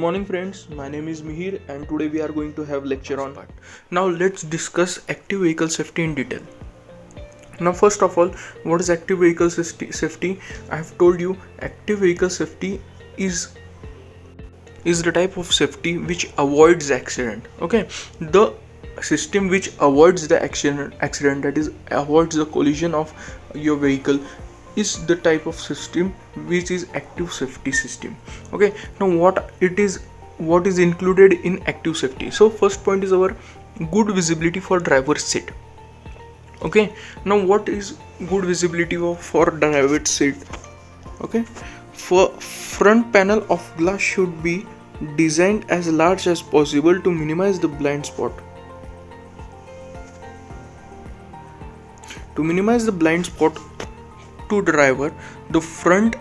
morning friends, my name is Mihir and today we are going to have lecture on part. Now let's discuss active vehicle safety in detail. Now first of all, what is active vehicle safety? I have told you active vehicle safety is the type of safety which avoids accident. Okay, the system which avoids the accident, that is avoids the collision of your vehicle, is the type of system which is active safety system. Okay, now what is included in active safety? So first point is our good visibility for driver's seat. Okay, now what is good visibility for driver's seat? Okay, for front panel of glass should be designed as large as possible to minimize the blind spot. To minimize the blind spot to driver, the front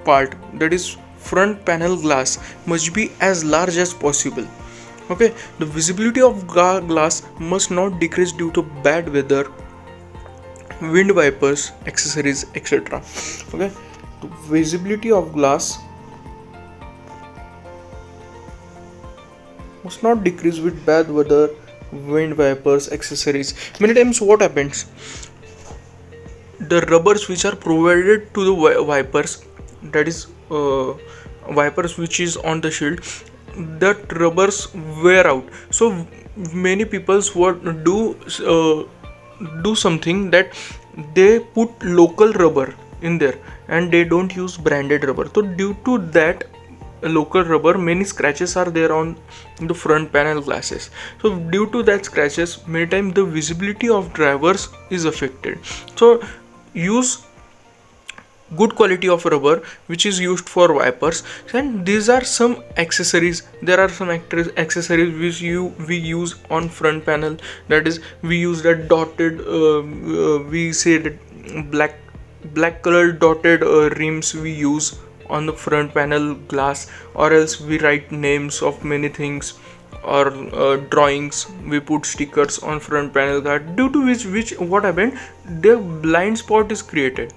part, that is front panel glass, must be as large as possible. Okay, the visibility of glass must not decrease due to bad weather, wind vipers, accessories, etc. Okay, the visibility of glass must not decrease with bad weather, wind vipers, accessories. Many times what happens, the rubbers which are provided to the wipers, that is wipers which is on the shield, that rubbers wear out. So many people would do something that they put local rubber in there and they don't use branded rubber. So due to that local rubber, many scratches are there on the front panel glasses. So due to that scratches, many times the visibility of drivers is affected. So use good quality of rubber which is used for wipers, and these are some accessories. There are some accessories which we use on front panel, that is we use that dotted we say that black colored dotted rims we use on the front panel glass, or else we write names of many things, or drawings, we put stickers on front panel glass, due to which what happened, the blind spot is created,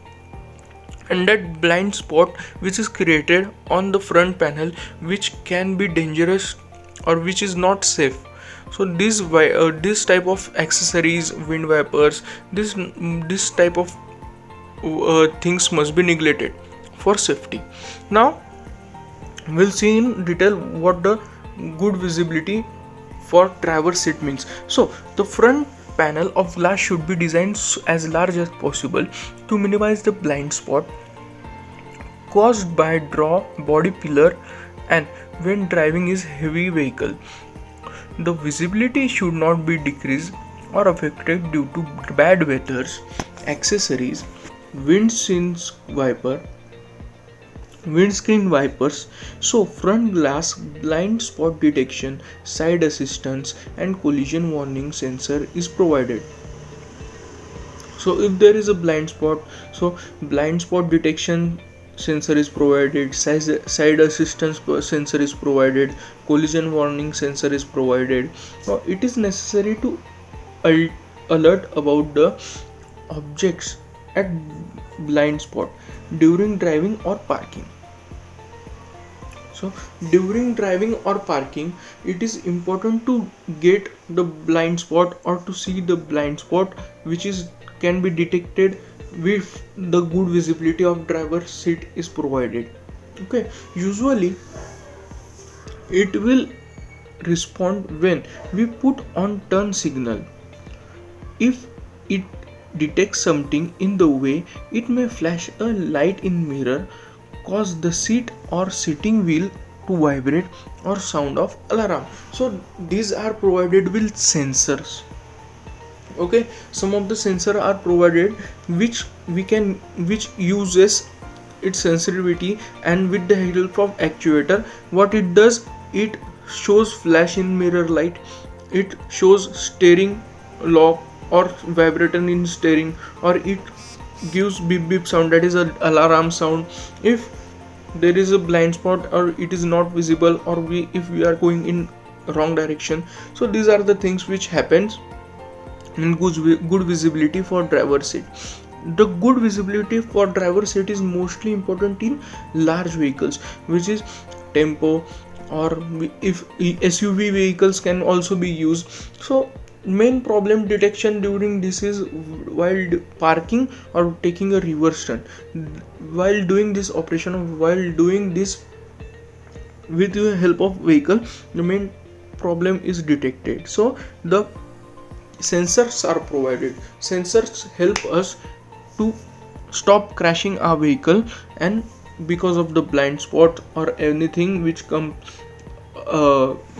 and that blind spot which is created on the front panel, which can be dangerous or which is not safe. So this type of accessories, wind vipers, this type of things must be neglected for safety. Now we'll see in detail what the good visibility for driver's seat means. So the front panel of glass should be designed as large as possible to minimize the blind spot caused by draw, body pillar, and when driving is heavy vehicle. The visibility should not be decreased or affected due to bad weather, accessories, windscreen wipers. So front glass, blind spot detection, side assistance, and collision warning sensor is provided. So if there is a blind spot, so blind spot detection sensor is provided, side assistance sensor is provided, collision warning sensor is provided. So it is necessary to alert about the objects at blind spot during driving or parking. So during driving or parking, it is important to get the blind spot or to see the blind spot which can be detected with the good visibility of driver's seat is provided. Okay, usually it will respond when we put on turn signal. If it detects something in the way, it may flash a light in mirror, cause the seat or sitting wheel to vibrate, or sound of alarm. So these are provided with sensors. Okay, some of the sensor are provided which uses its sensitivity, and with the help of actuator, what it does, it shows flash in mirror light, it shows steering lock or vibrator in steering, or it gives beep beep sound, that is an alarm sound, if there is a blind spot or it is not visible, or if we are going in wrong direction. So these are the things which happens in good visibility for driver's seat. The good visibility for driver's seat is mostly important in large vehicles, which is tempo, or if SUV vehicles can also be used. So main problem detection during this is while parking or taking a reverse turn. While doing this operation, while doing this with the help of vehicle, the main problem is detected. So the sensors are provided. Sensors help us to stop crashing our vehicle, and because of the blind spot or anything which comes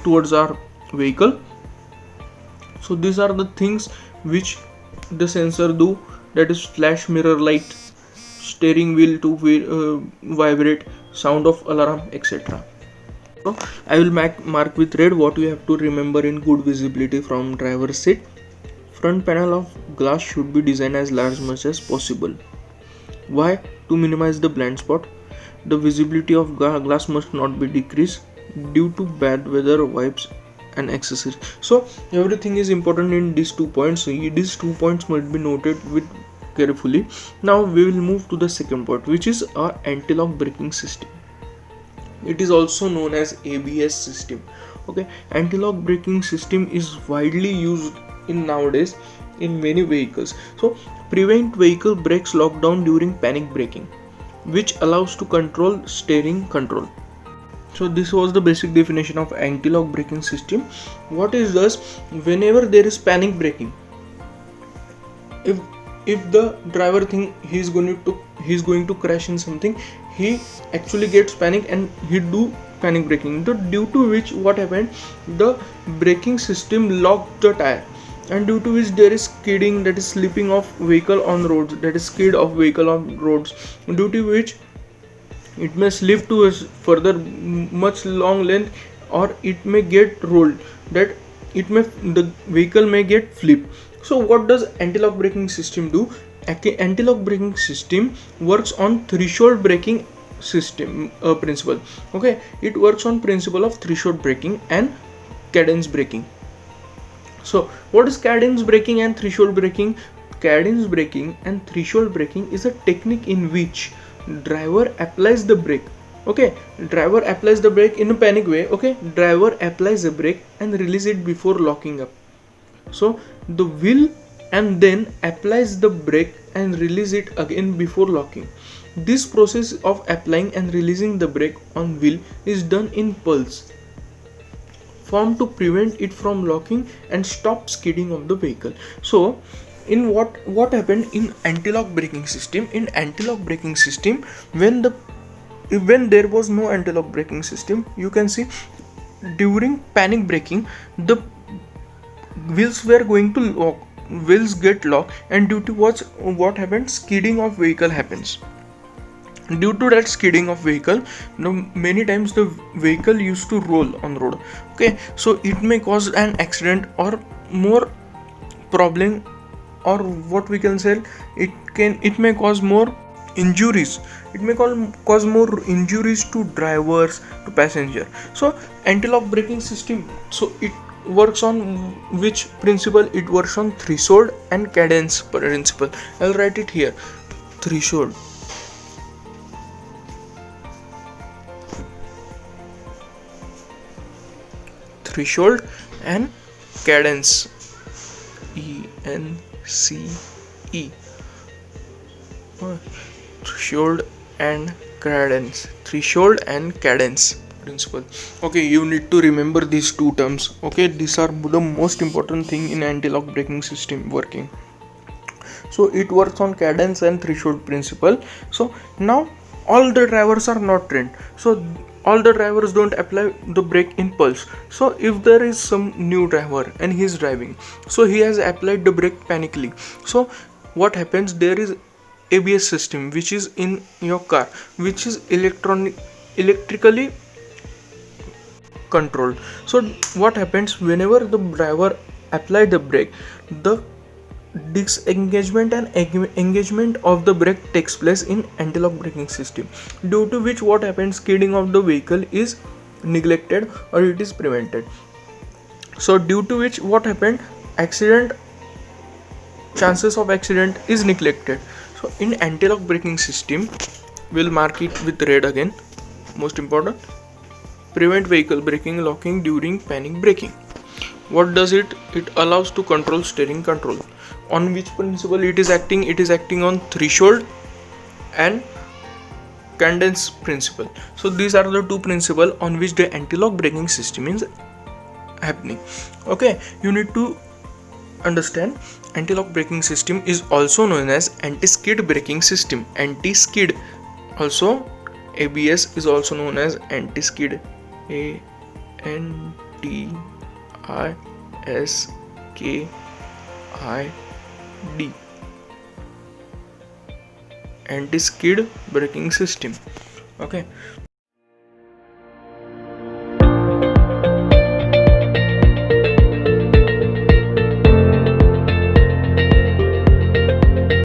towards our vehicle. So these are the things which the sensor do, that is flash, mirror light, steering wheel to vibrate, sound of alarm, etc. So I will mark with red what you have to remember in good visibility from driver's seat. Front panel of glass should be designed as large much as possible. Why? To minimize the blind spot. The visibility of glass must not be decreased due to bad weather, vibes and accessories. So everything is important in these 2 points. So these 2 points must be noted with carefully. Now we will move to the second point, which is our anti-lock braking system. It is also known as ABS system. Okay, anti-lock braking system is widely used in nowadays in many vehicles. So prevent vehicle brakes lockdown during panic braking, which allows to control steering control. So this was the basic definition of anti-lock braking system. What is this? Whenever there is panic braking, if the driver think he's going to crash in something, he actually gets panic and he do panic braking. So due to which what happened, the braking system locked the tire, and due to which there is skidding, that is slipping of vehicle on roads, that is skid of vehicle on roads, due to which it may slip to a further much long length, or it may get rolled, that the vehicle may get flipped. So what does anti-lock braking system do? Anti-lock braking system works on threshold braking system principle. Okay, it works on principle of threshold braking and cadence braking. So what is cadence braking and threshold braking? Cadence braking and threshold braking is a technique in which driver applies the brake. Okay, driver applies the brake in a panic way. Okay, driver applies the brake and release it before locking up. So the wheel and then applies the brake and release it again before locking. This process of applying and releasing the brake on wheel is done in pulse form to prevent it from locking and stop skidding of the vehicle. So in what happened in anti-lock braking system? In anti-lock braking system, when there was no anti-lock braking system, you can see during panic braking the wheels were going to lock, wheels get locked, and due to what happened, skidding of vehicle happens. Due to that skidding of vehicle, many times the vehicle used to roll on road. Okay, so it may cause an accident or more problem, or what we can say, it may cause more injuries. It may cause more injuries to drivers, to passenger. So anti-lock braking system, so it works on which principle? It works on threshold and cadence principle. I'll write it here. Threshold and cadence, ENCE. Threshold and cadence principle. Okay, you need to remember these two terms. Okay, these are the most important thing in anti-lock braking system working. So it works on cadence and threshold principle. So now all the drivers are not trained, so all the drivers don't apply the brake in pulse. So if there is some new driver and he is driving, so he has applied the brake panically. So what happens, there is ABS system which is in your car, which is electrically controlled. So what happens, whenever the driver apply the brake, the disengagement and engagement of the brake takes place in anti-lock braking system, due to which what happens, skidding of the vehicle is neglected or it is prevented. So due to which what happened, chances of accident is neglected. So in anti-lock braking system, we'll mark it with red again, most important. prevent vehicle braking locking during panic braking. What does it? It allows to control steering control. On which principle it is acting? It is acting on threshold and cadence principle. So these are the two principles on which the anti-lock braking system is happening. Okay, you need to understand anti-lock braking system is also known as anti-skid braking system. Anti-skid, also ABS is also known as anti-skid. ANTISKID, anti-skid braking system. Okay,